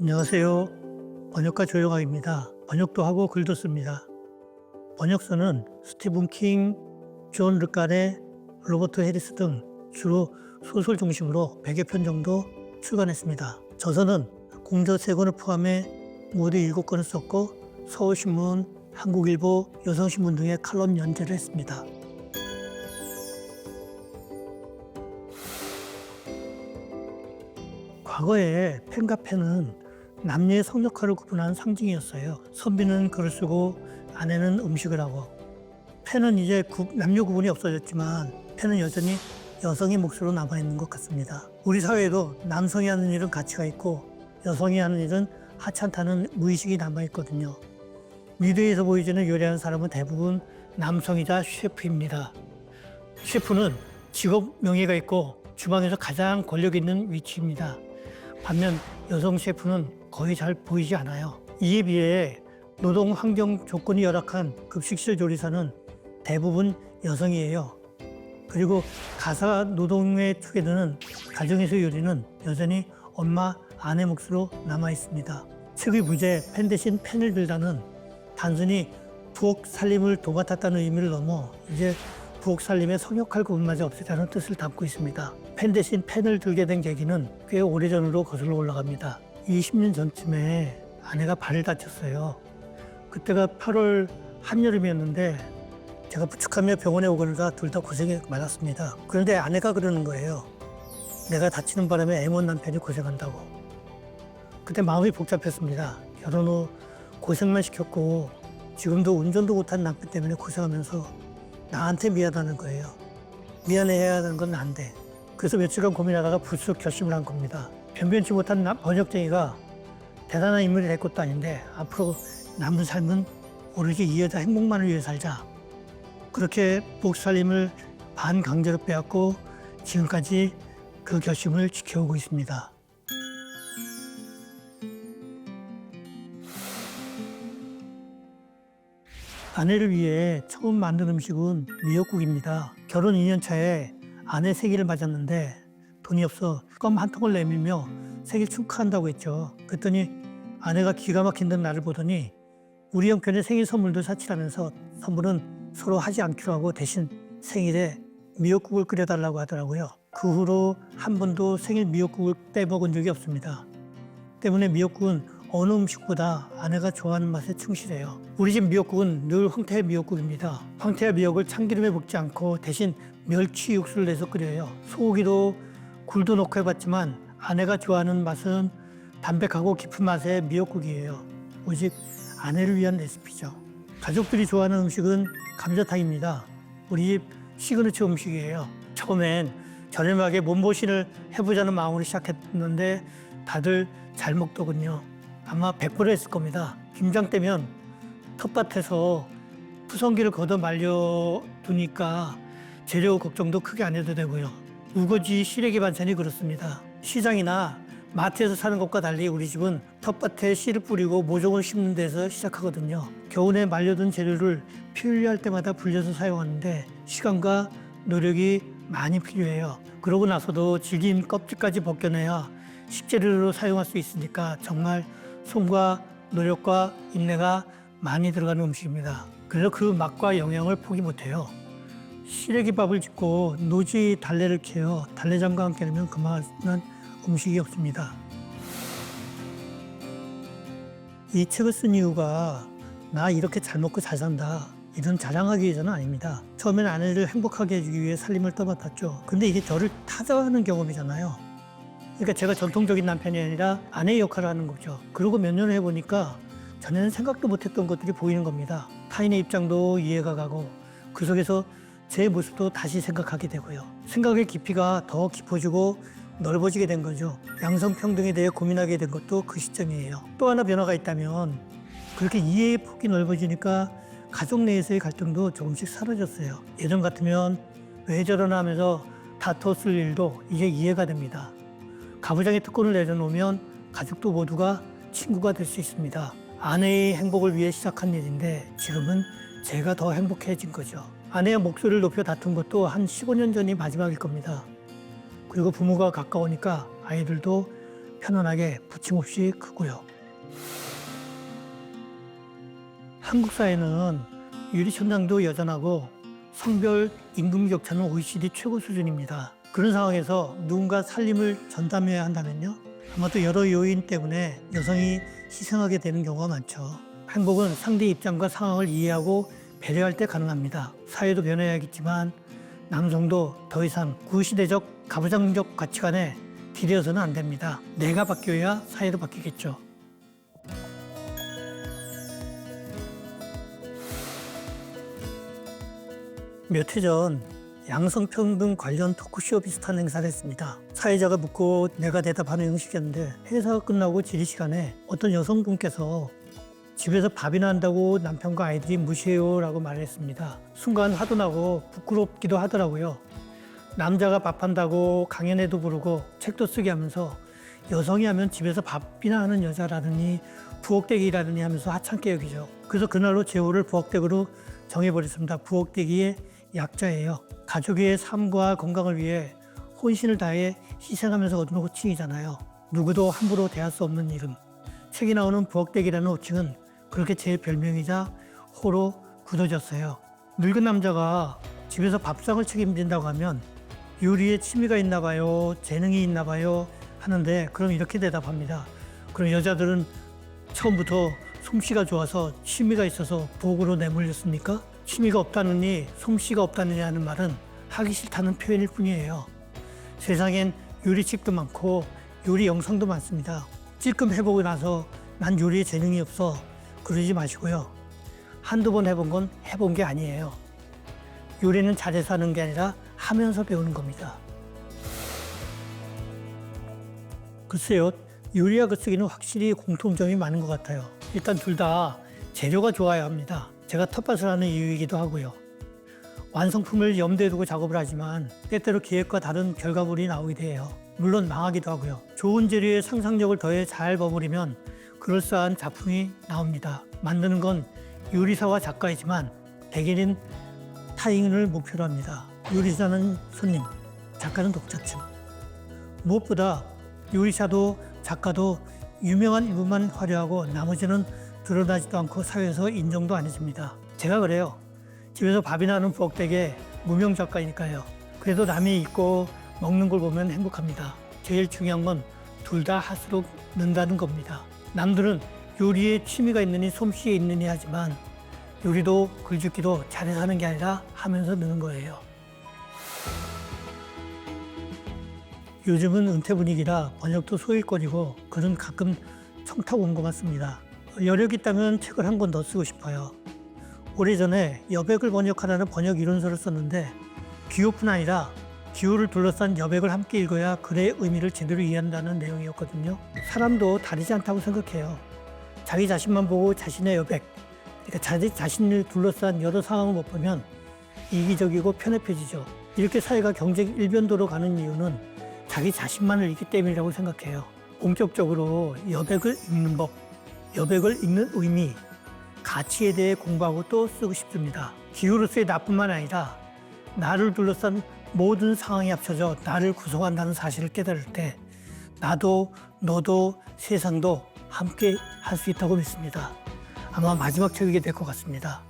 안녕하세요. 번역가 조영학입니다. 번역도 하고 글도 씁니다. 번역서는 스티븐 킹, 존 르칸의 로버트 해리스 등 주로 소설 중심으로 100여 편 정도 출간했습니다. 저서는 공저 3권을 포함해 모두 7권을 썼고 서울신문, 한국일보, 여성신문 등의 칼럼 연재를 했습니다. 과거에 펜과 펜은 남녀의 성역할을 구분하는 상징이었어요. 선비는 글을 쓰고 아내는 음식을 하고. 펜은 이제 남녀 구분이 없어졌지만 펜은 여전히 여성의 몫으로 남아있는 것 같습니다. 우리 사회에도 남성이 하는 일은 가치가 있고 여성이 하는 일은 하찮다는 무의식이 남아있거든요. 미디어에서 보여지는 요리하는 사람은 대부분 남성이자 셰프입니다. 셰프는 직업 명예가 있고 주방에서 가장 권력 있는 위치입니다. 반면 여성 셰프는 거의 잘 보이지 않아요. 이에 비해 노동 환경 조건이 열악한 급식실 조리사는 대부분 여성이에요. 그리고 가사 노동에 투여되는 가정에서 요리는 여전히 엄마, 아내 몫으로 남아 있습니다. 책의 부제 펜 대신 펜을 들다는 단순히 부엌 살림을 도맡았다는 의미를 넘어 이제 부엌 살림의 성역할 부분마저 없애자는 뜻을 담고 있습니다. 펜 대신 펜을 들게 된 계기는 꽤 오래전으로 거슬러 올라갑니다. 20년 전쯤에 아내가 발을 다쳤어요. 그때가 8월 한여름이었는데 제가 부축하며 병원에 오거니까 둘 다 고생이 많았습니다. 그런데 아내가 그러는 거예요. 내가 다치는 바람에 애먼 남편이 고생한다고. 그때 마음이 복잡했습니다. 결혼 후 고생만 시켰고 지금도 운전도 못한 남편 때문에 고생하면서 나한테 미안하다는 거예요. 미안해야 하는 건 안 돼. 그래서 며칠간 고민하다가 불쑥 결심을 한 겁니다. 변변치 못한 번역쟁이가 대단한 인물이 될 것도 아닌데 앞으로 남은 삶은 오로지 이 여자 행복만을 위해 살자. 그렇게 부엌 살림을 반강제로 빼앗고 지금까지 그 결심을 지켜오고 있습니다. 아내를 위해 처음 만든 음식은 미역국입니다. 결혼 2년 차에 아내 생일을 맞았는데 돈이 없어 껌 한 통을 내밀며 생일 축하한다고 했죠. 그랬더니 아내가 기가 막힌 듯 나를 보더니 우리 형편에 생일 선물도 사치라면서 선물은 서로 하지 않기로 하고 대신 생일에 미역국을 끓여달라고 하더라고요. 그 후로 한 번도 생일 미역국을 빼먹은 적이 없습니다. 때문에 미역국은 어느 음식보다 아내가 좋아하는 맛에 충실해요. 우리 집 미역국은 늘 황태 미역국입니다. 황태와 미역을 참기름에 볶지 않고 대신 멸치 육수를 내서 끓여요. 소고기도 굴도 넣고 해봤지만 아내가 좋아하는 맛은 담백하고 깊은 맛의 미역국이에요. 오직 아내를 위한 레시피죠. 가족들이 좋아하는 음식은 감자탕입니다. 우리 집 시그니처 음식이에요. 처음엔 저렴하게 몸보신을 해보자는 마음으로 시작했는데 다들 잘 먹더군요. 아마 100% 했을 겁니다. 김장 때면 텃밭에서 푸성기를 걷어 말려두니까 재료 걱정도 크게 안 해도 되고요. 우거지 시래기 반찬이 그렇습니다. 시장이나 마트에서 사는 것과 달리 우리 집은 텃밭에 씨를 뿌리고 모종을 심는 데서 시작하거든요. 겨우내 말려둔 재료를 필요할 때마다 불려서 사용하는데 시간과 노력이 많이 필요해요. 그러고 나서도 질긴 껍질까지 벗겨내야 식재료로 사용할 수 있으니까 정말 손과 노력과 인내가 많이 들어가는 음식입니다. 그래서 그 맛과 영양을 포기 못해요. 시래기밥을 짓고 노지 달래를 캐요. 달래장과 함께 넣으면 그만한 음식이 없습니다. 이 책을 쓴 이유가 나 이렇게 잘 먹고 잘 산다 이런 자랑하기 위해서는 아닙니다. 처음에는 아내를 행복하게 해주기 위해 살림을 떠맡았죠. 근데 이게 저를 타자하는 경험이잖아요. 그러니까 제가 전통적인 남편이 아니라 아내의 역할을 하는 거죠. 그러고 몇 년을 해보니까 전에는 생각도 못했던 것들이 보이는 겁니다. 타인의 입장도 이해가 가고 그 속에서 제 모습도 다시 생각하게 되고요. 생각의 깊이가 더 깊어지고 넓어지게 된 거죠. 양성평등에 대해 고민하게 된 것도 그 시점이에요. 또 하나 변화가 있다면 그렇게 이해의 폭이 넓어지니까 가족 내에서의 갈등도 조금씩 사라졌어요. 예전 같으면 왜 저러나 하면서 다퉜을 일도 이제 이해가 됩니다. 가부장의 특권을 내려놓으면 가족도 모두가 친구가 될 수 있습니다. 아내의 행복을 위해 시작한 일인데 지금은 제가 더 행복해진 거죠. 아내의 목소리를 높여 다툰 것도 한 15년 전이 마지막일 겁니다. 그리고 부모가 가까우니까 아이들도 편안하게 부침없이 크고요. 한국 사회는 유리 천장도 여전하고 성별 임금 격차는 OECD 최고 수준입니다. 그런 상황에서 누군가 살림을 전담해야 한다면요. 아마도 여러 요인 때문에 여성이 희생하게 되는 경우가 많죠. 행복은 상대 입장과 상황을 이해하고 배려할 때 가능합니다. 사회도 변해야겠지만 남성도 더 이상 구시대적 가부장적 가치관에 기대어서는 안 됩니다. 내가 바뀌어야 사회도 바뀌겠죠. 몇 해 전 양성평등 관련 토크쇼 비슷한 행사를 했습니다. 사회자가 묻고 내가 대답하는 형식이었는데 행사가 끝나고 질의 시간에 어떤 여성분께서 집에서 밥이나 한다고 남편과 아이들이 무시해요 라고 말했습니다. 순간 화도 나고 부끄럽기도 하더라고요. 남자가 밥한다고 강연회도 부르고 책도 쓰게 하면서 여성이 하면 집에서 밥이나 하는 여자라느니 부엌대기라느니 하면서 하찮게 여기죠. 그래서 그날로 제호를 부엌대기로 정해버렸습니다. 부엌대기의 약자예요. 가족의 삶과 건강을 위해 혼신을 다해 희생하면서 얻은 호칭이잖아요. 누구도 함부로 대할 수 없는 이름. 책에 나오는 부엌대기라는 호칭은 그렇게 제 별명이자 호로 굳어졌어요. 늙은 남자가 집에서 밥상을 책임진다고 하면 요리에 취미가 있나 봐요, 재능이 있나 봐요 하는데 그럼 이렇게 대답합니다. 그럼 여자들은 처음부터 솜씨가 좋아서 취미가 있어서 부엌으로 내몰렸습니까? 취미가 없다느니 솜씨가 없다느니 하는 말은 하기 싫다는 표현일 뿐이에요. 세상엔 요리책도 많고 요리 영상도 많습니다. 찔끔 해보고 나서 난 요리에 재능이 없어 그러지 마시고요. 한두 번 해본 건 해본 게 아니에요. 요리는 잘해서 하는 게 아니라 하면서 배우는 겁니다. 글쎄요, 요리와 글쓰기는 확실히 공통점이 많은 것 같아요. 일단 둘 다 재료가 좋아야 합니다. 제가 텃밭을 하는 이유이기도 하고요. 완성품을 염두에 두고 작업을 하지만 때때로 계획과 다른 결과물이 나오기도 해요. 물론 망하기도 하고요. 좋은 재료에 상상력을 더해 잘 버무리면 그럴싸한 작품이 나옵니다. 만드는 건 요리사와 작가이지만 대개는 타인을 목표로 합니다. 요리사는 손님, 작가는 독자층. 무엇보다 요리사도 작가도 유명한 일부만 화려하고 나머지는 드러나지도 않고 사회에서 인정도 안 해줍니다. 제가 그래요. 집에서 밥이나 하는 부엌대기에 무명 작가니까요. 그래도 남이 있고 먹는 걸 보면 행복합니다. 제일 중요한 건 둘 다 할수록 는다는 겁니다. 남들은 요리에 취미가 있느니 솜씨에 있느니 하지만 요리도 글짓기도 잘해서 하는 게 아니라 하면서 느는 거예요. 요즘은 은퇴 분위기라 번역도 소일거리고 글은 가끔 청탁 온 것 같습니다. 여력 있다면 책을 한 권 더 쓰고 싶어요. 오래전에 여백을 번역하라는 번역 이론서를 썼는데 기호뿐 아니라 기호를 둘러싼 여백을 함께 읽어야 글의 의미를 제대로 이해한다는 내용이었거든요. 사람도 다르지 않다고 생각해요. 자기 자신만 보고 자신의 여백, 그러니까 자기 자신을 둘러싼 여러 상황을 못 보면 이기적이고 편협해지죠. 이렇게 사회가 경제적 일변도로 가는 이유는 자기 자신만을 읽기 때문이라고 생각해요. 본격적으로 여백을 읽는 법, 여백을 읽는 의미, 가치에 대해 공부하고 또 쓰고 싶습니다. 기호로서의 나뿐만 아니라 나를 둘러싼 모든 상황이 합쳐져 나를 구성한다는 사실을 깨달을 때 나도 너도 세상도 함께 할 수 있다고 믿습니다. 아마 마지막 책이게 될 것 같습니다.